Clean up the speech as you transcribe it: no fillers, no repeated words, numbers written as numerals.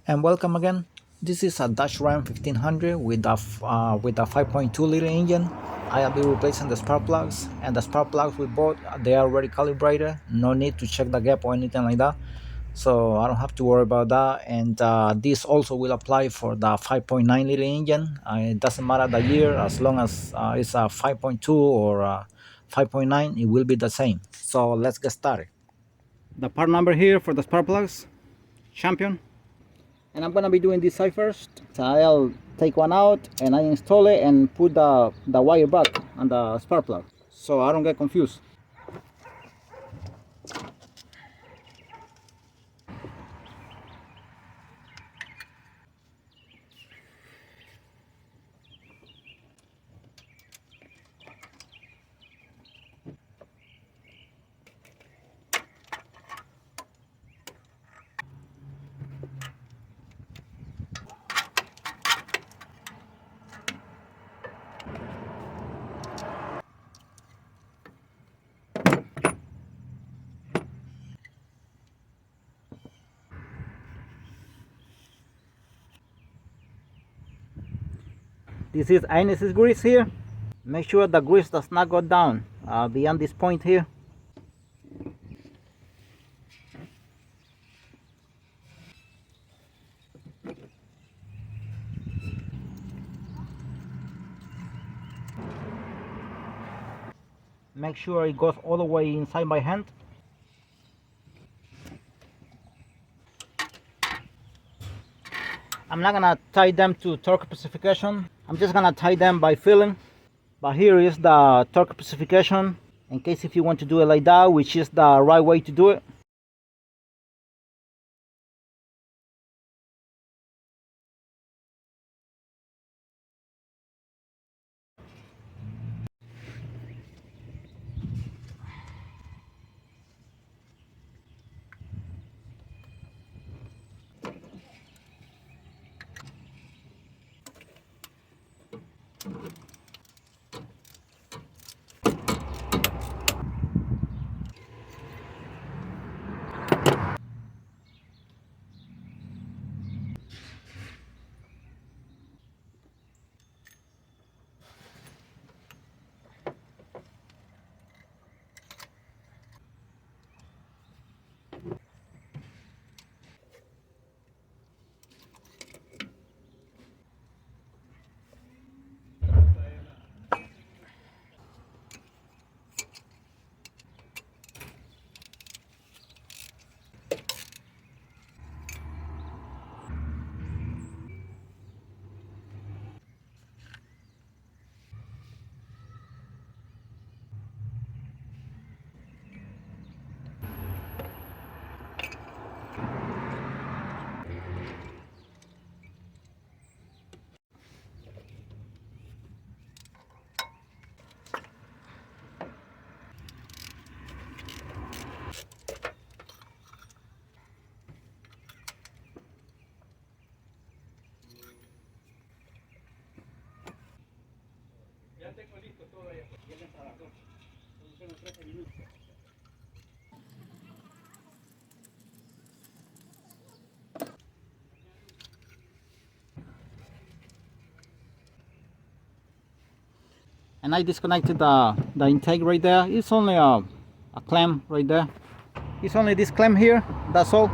And welcome again. This is a Dodge Ram 1500 with a 5.2 liter engine. I'll be replacing the spark plugs, and the spark plugs we bought, they are already calibrated. No need to check the gap or anything like that, so I don't have to worry about that. And this also will apply for the 5.9 liter engine. It doesn't matter the year, as long as it's a 5.2 or 5.9, it will be the same. So let's get started. The part number here for the spark plugs, Champion. And I'm gonna be doing this side first. So I'll take one out and I install it and put the wire back on the spark plug so I don't get confused. This is anise grease here. Make sure the grease does not go down beyond this point here. Make sure it goes all the way inside my hand. I'm not gonna tie them to torque specification. I'm just gonna tie them by feeling. But here is the torque specification, in case if you want to do it like that, which is the right way to do it. And I disconnected the intake right there. It's only a clamp right there. It's only this clamp here, that's all.